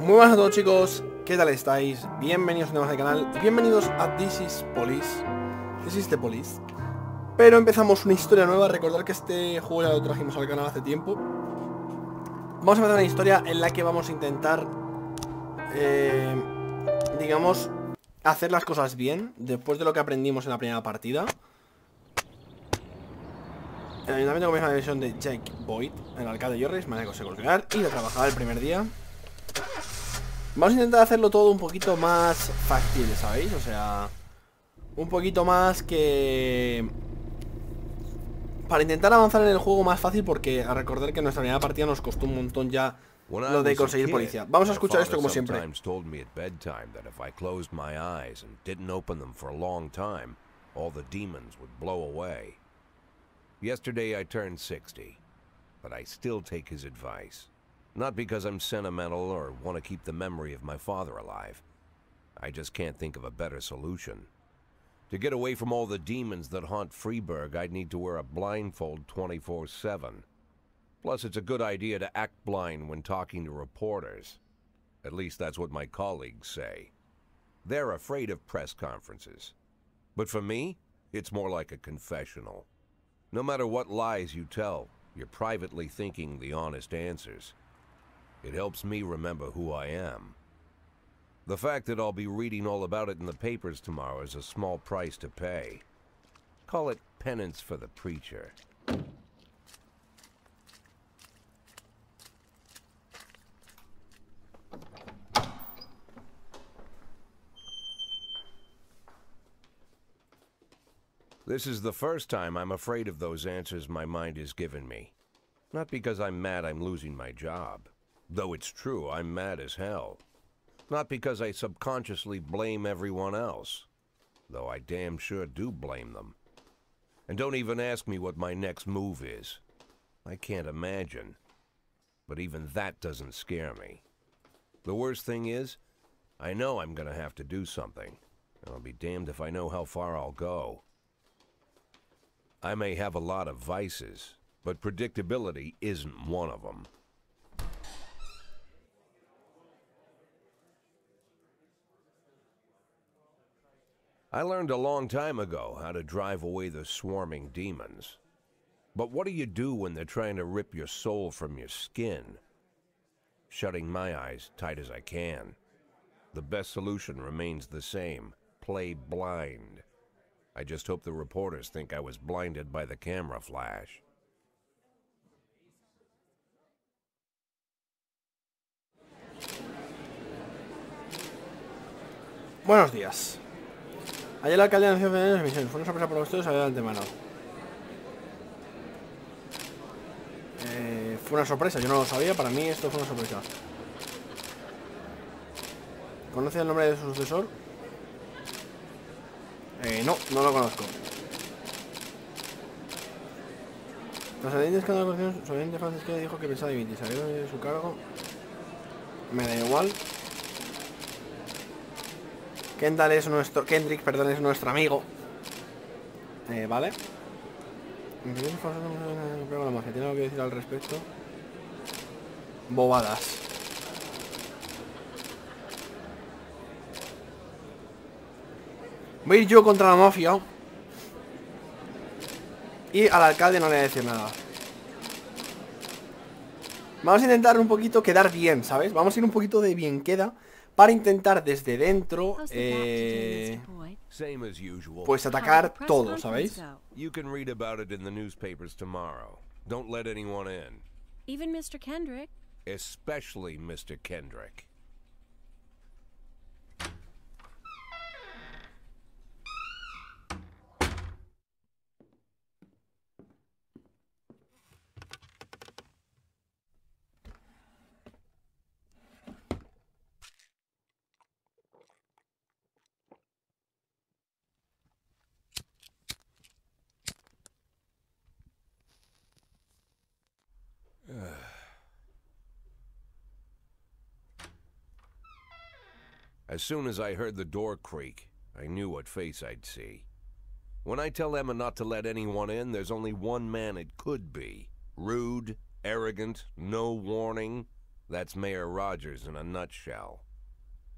Muy buenas a todos, chicos, ¿qué tal estáis? Bienvenidos una vez al canal y bienvenidos a This is Police. This is the Police. Pero empezamos una historia nueva. Recordad que este juego ya lo trajimos al canal hace tiempo. Vamos a empezar una historia en la que vamos a intentar digamos, hacer las cosas bien después de lo que aprendimos en la primera partida. El ayuntamiento comienza la división de Jake Boyd. El alcalde Jorris, manera de conseguir y de trabajar el primer día. Vamos a intentar hacerlo todo un poquito más factible, ¿sabéis? O sea, un poquito más que... para intentar avanzar en el juego más fácil, porque a recordar que en nuestra primera partida nos costó un montón ya lo de conseguir policía. Vamos a escuchar esto como siempre. Yesterday I turned 60, but I still take his advice. Not because I'm sentimental or want to keep the memory of my father alive. I just can't think of a better solution. To get away from all the demons that haunt Freeburg, I'd need to wear a blindfold 24/7. Plus, it's a good idea to act blind when talking to reporters. At least that's what my colleagues say. They're afraid of press conferences. But for me, it's more like a confessional. No matter what lies you tell, you're privately thinking the honest answers. It helps me remember who I am. The fact that I'll be reading all about it in the papers tomorrow is a small price to pay. Call it penance for the preacher. This is the first time I'm afraid of those answers my mind has given me. Not because I'm mad I'm losing my job. Though it's true, I'm mad as hell. Not because I subconsciously blame everyone else. Though I damn sure do blame them. And don't even ask me what my next move is. I can't imagine. But even that doesn't scare me. The worst thing is, I know I'm gonna have to do something. And I'll be damned if I know how far I'll go. I may have a lot of vices, but predictability isn't one of them. I learned a long time ago how to drive away the swarming demons. But what do you do when they're trying to rip your soul from your skin? Shutting my eyes tight as I can. The best solution remains the same: play blind. I just hope the reporters think I was blinded by the camera flash. Buenos días. Ayer el alcalde anunció las misiones. Fue una sorpresa para ustedes saber de antemano. Fue una sorpresa, yo no lo sabía. Para mí esto fue una sorpresa. ¿Conoce el nombre de su sucesor? No lo conozco. Tras el escándalo de corrupción, su oyente Francisco dijo que pensaba dimitir. Salió de su cargo. Me da igual. Kendrick, perdón, es nuestro amigo. Vale. La magia, ¿tiene algo que decir al respecto? Bobadas. Voy a ir yo contra la mafia. Y al alcalde no le voy a decir nada. Vamos a intentar un poquito quedar bien, ¿sabes? Vamos a ir un poquito de bien queda para intentar desde dentro pues atacar todo, ¿sabéis? You can read about it in the newspapers tomorrow. Don't let anyone in. Even Mr. Kendrick? Especially Mr. Kendrick. As soon as I heard the door creak, I knew what face I'd see. When I tell Emma not to let anyone in, there's only one man it could be. Rude, arrogant, no warning. That's Mayor Rogers in a nutshell.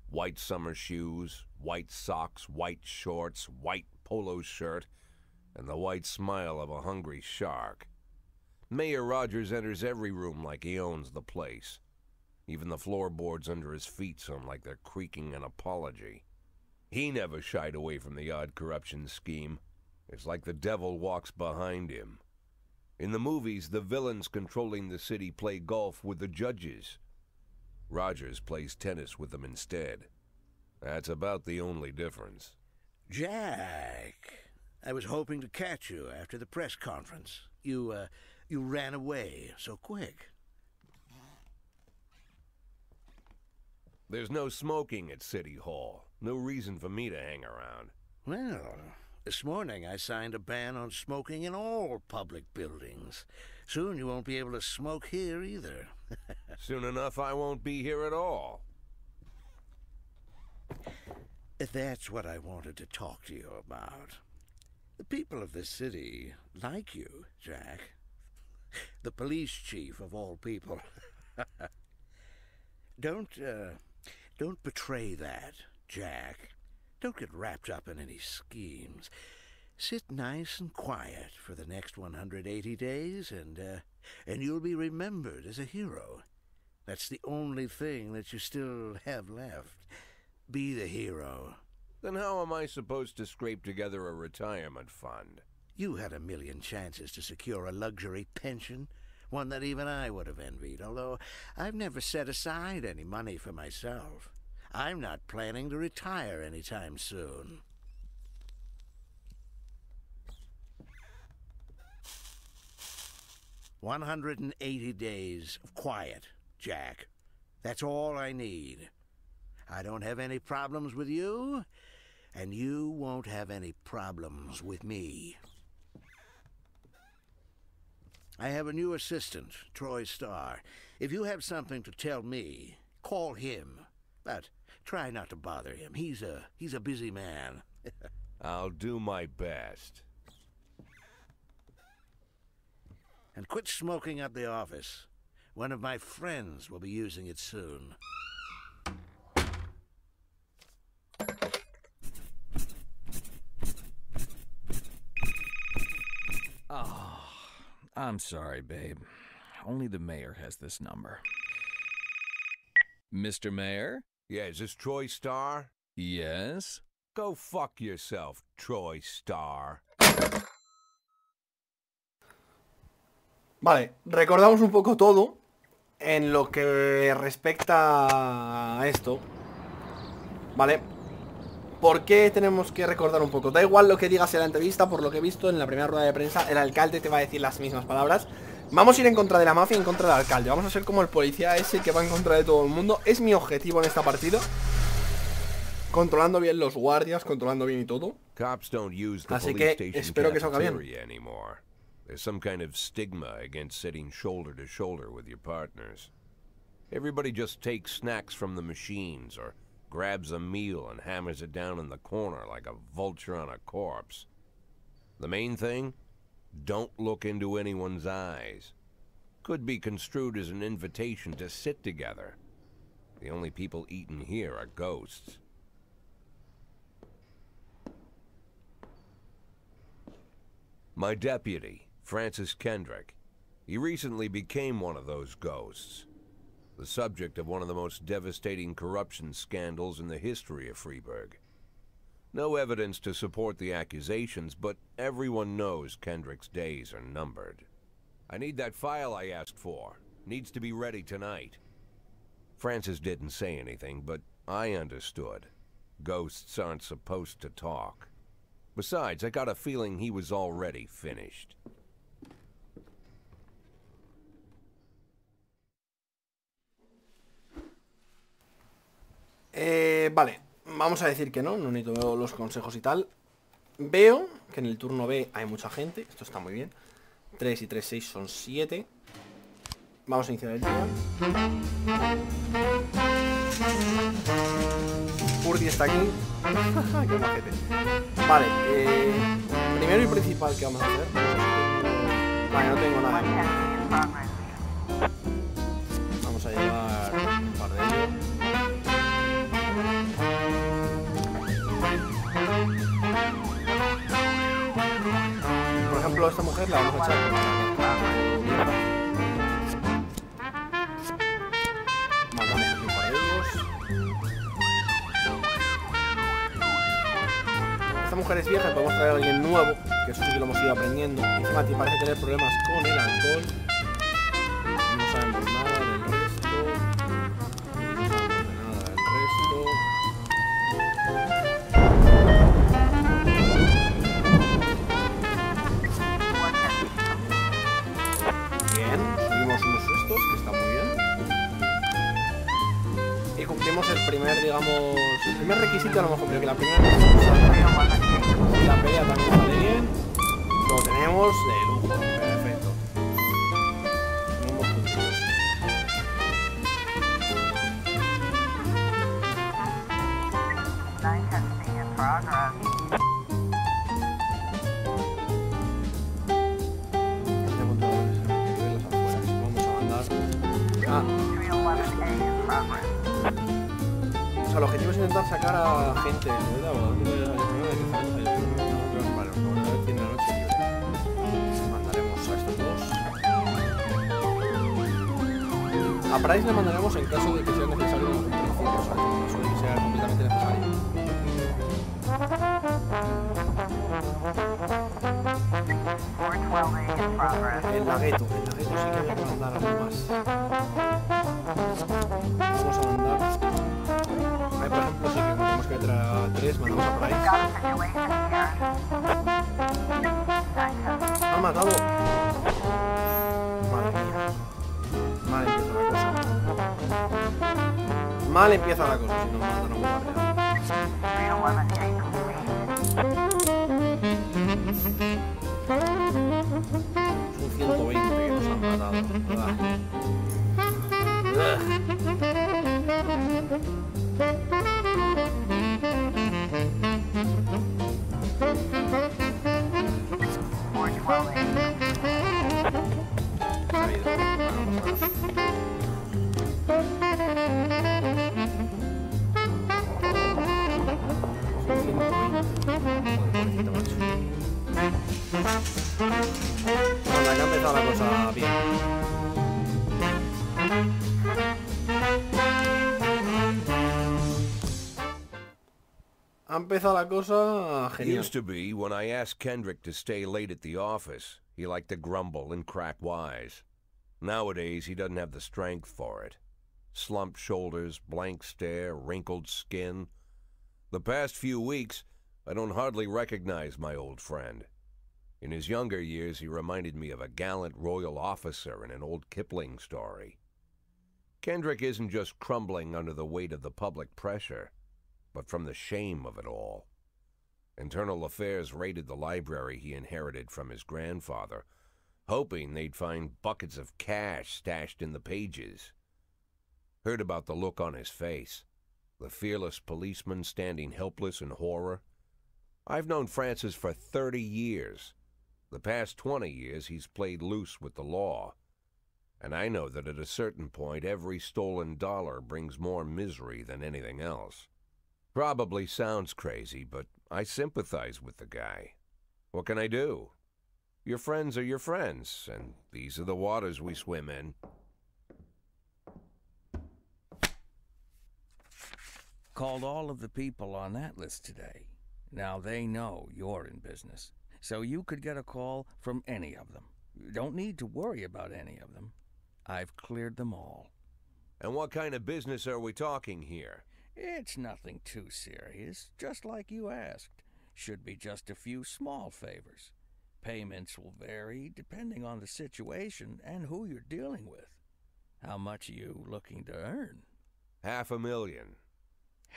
White summer shoes, white socks, white shorts, white polo shirt, and the white smile of a hungry shark. Mayor Rogers enters every room like he owns the place. Even the floorboards under his feet sound like they're creaking an apology. He never shied away from the odd corruption scheme. It's like the devil walks behind him. In the movies, the villains controlling the city play golf with the judges. Rogers plays tennis with them instead. That's about the only difference. Jack, I was hoping to catch you after the press conference. You ran away so quick. There's no smoking at City Hall. No reason for me to hang around. Well, this morning I signed a ban on smoking in all public buildings. Soon you won't be able to smoke here either. Soon enough I won't be here at all. That's what I wanted to talk to you about. The people of this city like you, Jack. The police chief of all people. Don't betray that, Jack. Don't get wrapped up in any schemes. Sit nice and quiet for the next 180 days, and you'll be remembered as a hero. That's the only thing that you still have left. Be the hero. Then how am I supposed to scrape together a retirement fund? You had a million chances to secure a luxury pension, one that even I would have envied, although I've never set aside any money for myself. I'm not planning to retire anytime soon. "180 days of quiet, Jack. That's all I need. I don't have any problems with you, and you won't have any problems with me. I have a new assistant, Troy Starr. If you have something to tell me, call him. But try not to bother him. He's a busy man." I'll do my best. And quit smoking up the office. One of my friends will be using it soon. Oh, I'm sorry, babe. Only the mayor has this number. Mr. Mayor? Yeah, is this Troy Starr? Yes? Go fuck yourself, Troy Starr. Vale, recordamos un poco todo en lo que respecta a esto. Vale. ¿Por qué tenemos que recordar un poco? Da igual lo que digas en la entrevista, por lo que he visto en la primera rueda de prensa, el alcalde te va a decir las mismas palabras. Vamos a ir en contra de la mafia, en contra del alcalde. Vamos a ser como el policía ese que va en contra de todo el mundo. Es mi objetivo en esta partida. Controlando bien los guardias, controlando bien y todo. Así que espero que salga bien. There's some kind of stigma against sitting shoulder to shoulder with your partners. Everybody just takes snacks from the machines or grabs a meal and hammers it down in the corner like a vulture on a corpse. The main thing? Don't look into anyone's eyes. Could be construed as an invitation to sit together. The only people eaten here are ghosts. My deputy, Francis Kendrick. He recently became one of those ghosts. The subject of one of the most devastating corruption scandals in the history of Freeburg. No evidence to support the accusations, but everyone knows Kendrick's days are numbered. I need that file I asked for. Needs to be ready tonight. Francis didn't say anything, but I understood. Ghosts aren't supposed to talk. Besides, I got a feeling he was already finished. Vale, vamos a decir que no necesito los consejos y tal. Veo que en el turno B hay mucha gente. Esto está muy bien. 3 y 3, 6 son 7. Vamos a iniciar el día. Urdi está aquí. Qué majete. Vale, primero y principal que vamos a hacer. Vale, no tengo nada. Vamos a llevar a esta mujer la vamos a echar por mierda. Matamos aquí un par de ellos. Esta mujer es vieja y podemos traer a alguien nuevo, que eso sí que lo hemos ido aprendiendo. Y encima parece tener problemas con el alcohol. No sabemos nada del resto. No sabemos de nada del resto. Bien, subimos unos estos, que está muy bien. Y cumplimos el primer, digamos, el primer requisito a lo mejor, pero que la primera vez y la pelea también sale bien. Lo tenemos de lujo, perfecto. Tenemos puntos. O sea, el objetivo es intentar sacar a gente. Tiene la noche libre. Mandaremos a estos dos. A Price le mandaremos en caso de que sea necesario en algún principio, o sea, en caso de que sea completamente necesario. El lagueto sí que hay que mandar algo más. Vamos a mandar. Ahí, por ejemplo, sí que tenemos que meter a 3, mandamos a Price. Han matado. Madre mía. Mal empieza la cosa. Mal empieza la cosa, si no matan a un guardia. Son 120 que nos han matado. Bueno, acá ha empezado la cosa bien. Ha empezado la cosa genial. Used to be when I asked Kendrick to stay late at the office, he liked to grumble and crack wise. Nowadays, he doesn't have the strength for it. Slumped shoulders, blank stare, wrinkled skin. The past few weeks, I don't hardly recognize my old friend. In his younger years, he reminded me of a gallant royal officer in an old Kipling story. Kendrick isn't just crumbling under the weight of the public pressure, but from the shame of it all. Internal Affairs raided the library he inherited from his grandfather, hoping they'd find buckets of cash stashed in the pages. Heard about the look on his face, the fearless policeman standing helpless in horror. I've known Francis for 30 years. The past 20 years he's played loose with the law. And I know that at a certain point every stolen dollar brings more misery than anything else. Probably sounds crazy, but I sympathize with the guy. What can I do? Your friends are your friends, and these are the waters we swim in. Called all of the people on that list today. Now they know you're in business, so you could get a call from any of them. You don't need to worry about any of them. I've cleared them all. And what kind of business are we talking here? It's nothing too serious, just like you asked. Should be just a few small favors. Payments will vary depending on the situation and who you're dealing with. How much are you looking to earn? $500,000.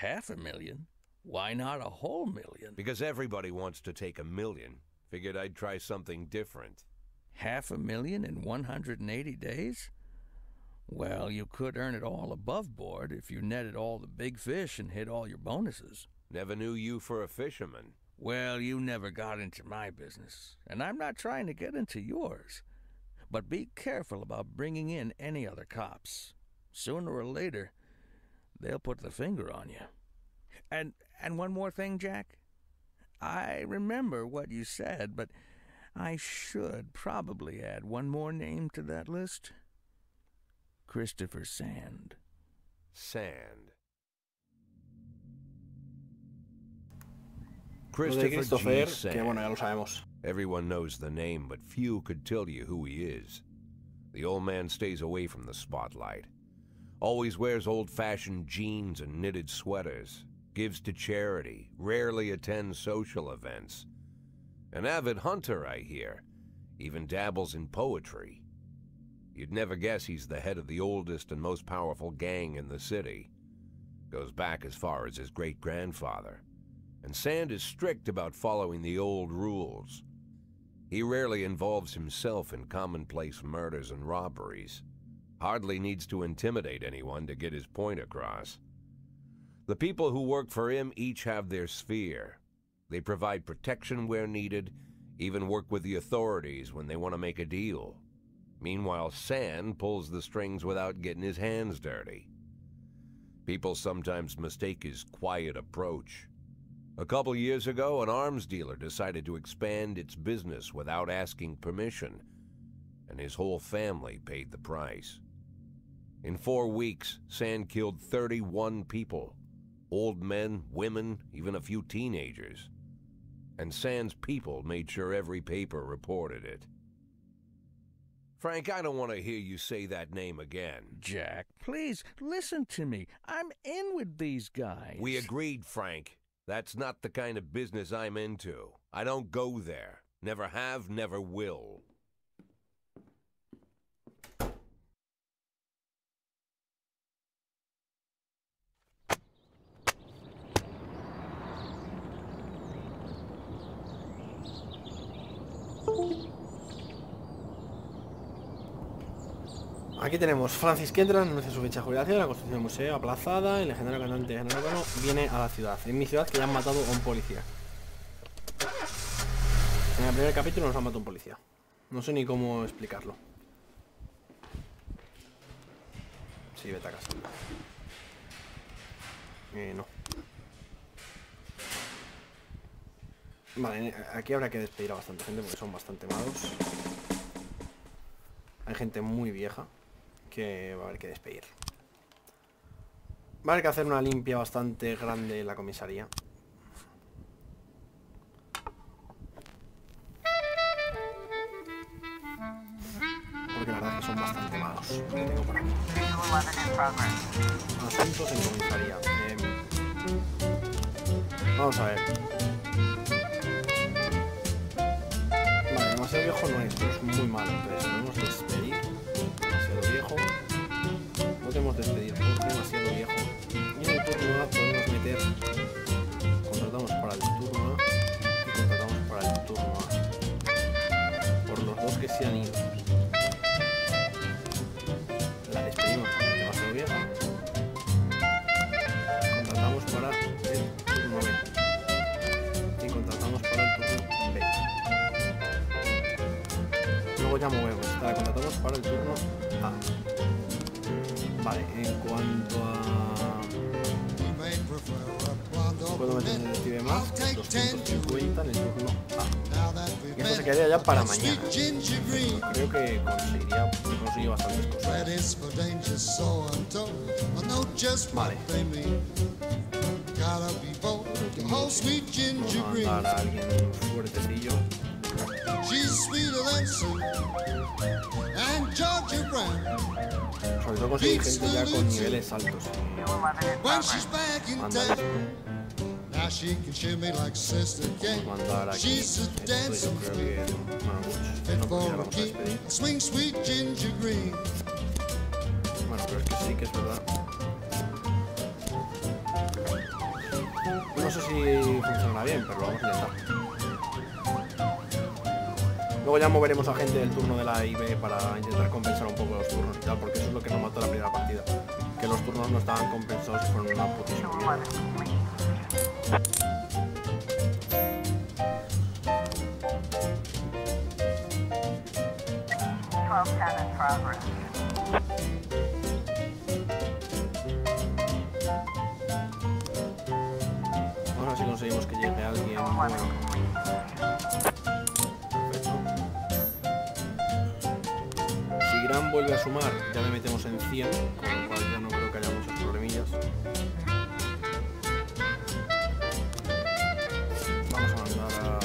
$500,000? Why not a whole million? Because everybody wants to take $1 million. Figured I'd try something different. $500,000 in 180 days? Well, you could earn it all above board if you netted all the big fish and hit all your bonuses. Never knew you for a fisherman. Well, you never got into my business, and I'm not trying to get into yours. But be careful about bringing in any other cops. Sooner or later, they'll put the finger on you. And one more thing, Jack. I remember what you said, but I should probably add one more name to that list. Christopher Sand. Sand. Lo de Christopher, G. Sand. que bueno, ya lo sabemos. Everyone knows the name, but few could tell you who he is. The old man stays away from the spotlight. Always wears old-fashioned jeans and knitted sweaters. Gives to charity. Rarely attends social events. An avid hunter, I hear. Even dabbles in poetry. You'd never guess he's the head of the oldest and most powerful gang in the city. Goes back as far as his great-grandfather. And Sand is strict about following the old rules. He rarely involves himself in commonplace murders and robberies. Hardly needs to intimidate anyone to get his point across. The people who work for him each have their sphere. They provide protection where needed, even work with the authorities when they want to make a deal. Meanwhile, Sand pulls the strings without getting his hands dirty. People sometimes mistake his quiet approach. A couple years ago, an arms dealer decided to expand its business without asking permission, and his whole family paid the price. In 4 weeks, Sand killed 31 people. Old men, women, even a few teenagers. And Sand's people made sure every paper reported it. Frank, I don't want to hear you say that name again. Jack, please, listen to me. I'm in with these guys. We agreed, Frank. That's not the kind of business I'm into. I don't go there. Never have, never will. Aquí tenemos Francis Kendra, anuncia su fecha de jubilación, la construcción del museo aplazada, el legendario cantante General viene a la ciudad. En mi ciudad que ya han matado a un policía. En el primer capítulo nos han matado a un policía. No sé ni cómo explicarlo. Sí, vete a casa. No. Vale, aquí habrá que despedir a bastante gente porque son bastante malos. Hay gente muy vieja que va a haber que despedir. Va a haber que hacer una limpia bastante grande en la comisaría. Porque la verdad es que son bastante malos. Lo tengo por aquí. Asuntos en comisaría. Vamos a ver. Vale, demasiado viejo no es, pero es muy malo. Entonces podemos despedir. Demasiado viejo. No podemos despedir porque es demasiado viejo. Y en el turno A podemos meter. Contratamos para el turno A y contratamos para el turno A. Por los dos que se han ido. La despedimos porque es demasiado vieja. Contratamos para el turno B. Y contratamos para el turno B. Luego ya movemos. La contratamos para el turno A. Vale, en cuanto a... puedo meter un detective más, 250 en el turno A. Y esto se quedaría ya para mañana. Creo que conseguiría bastantes cosas. Vale. Vamos a mandar a alguien fuertecillo. Sobre todo conseguir gente ya con niveles altos. Mandar aquí. Esto yo creo que... bueno, pues ya vamos a despedir. Bueno, pero es que sí que es verdad. No sé si funcionará bien, pero lo vamos a intentar. Luego ya moveremos a gente del turno de la A y B para intentar compensar un poco los turnos y tal, porque eso es lo que nos mató la primera partida. Que los turnos no estaban compensados y fueron una putísima mierda. Vamos a ver si conseguimos que llegue alguien. Bueno. Perfecto. sumar ya le metemos en 100, con lo cual ya no creo que haya muchos problemillas. Vamos a mandar a...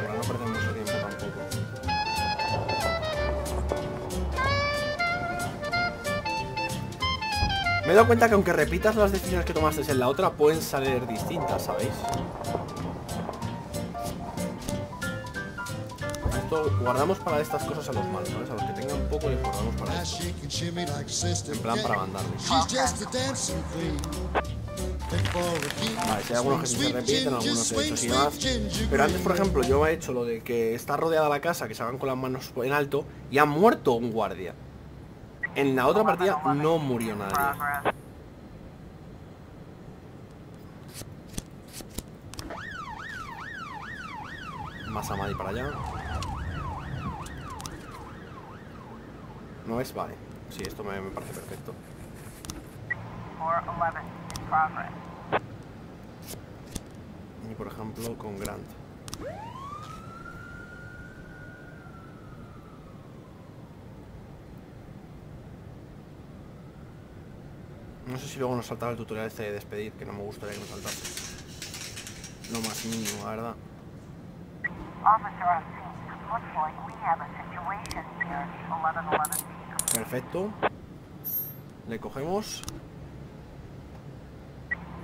para no perder mucho tiempo tampoco. Me he dado cuenta que aunque repitas las decisiones que tomaste en la otra, pueden salir distintas, ¿sabéis? Esto guardamos para estas cosas a los malos, ¿sabes? A los que tengan poco les guardamos para esto. En plan para mandarles. Vale, si hay algunos que sí se repiten, algunos hechos y demás. Pero antes, por ejemplo, yo he hecho lo de que está rodeada la casa, que se hagan con las manos en alto, y ha muerto un guardia. En la otra partida no murió nadie. Más a Maddy para allá. ¿No es? Vale. Sí, esto me parece perfecto. Y por ejemplo con Grant. No sé si luego nos saltaba el tutorial este de despedir, que no me gustaría que nos saltase. Lo más mínimo, la verdad. Perfecto. Le cogemos.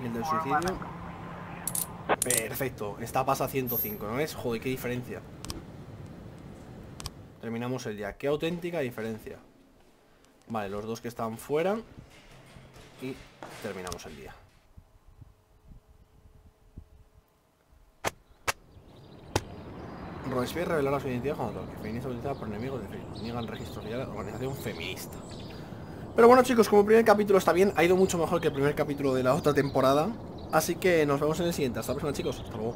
Y el del suicidio. Perfecto. Esta pasa a 105, ¿no es? Joder, qué diferencia. Terminamos el día. Qué auténtica diferencia. Vale, los dos que están fuera. Y terminamos el día. Robespierre revelará su identidad cuando toque. Feminista utilizada por enemigos de Facebook. Niega el registro social de la organización feminista. Pero bueno, chicos, como el primer capítulo está bien, ha ido mucho mejor que el primer capítulo de la otra temporada. Así que nos vemos en el siguiente. Hasta la próxima, chicos. Hasta luego.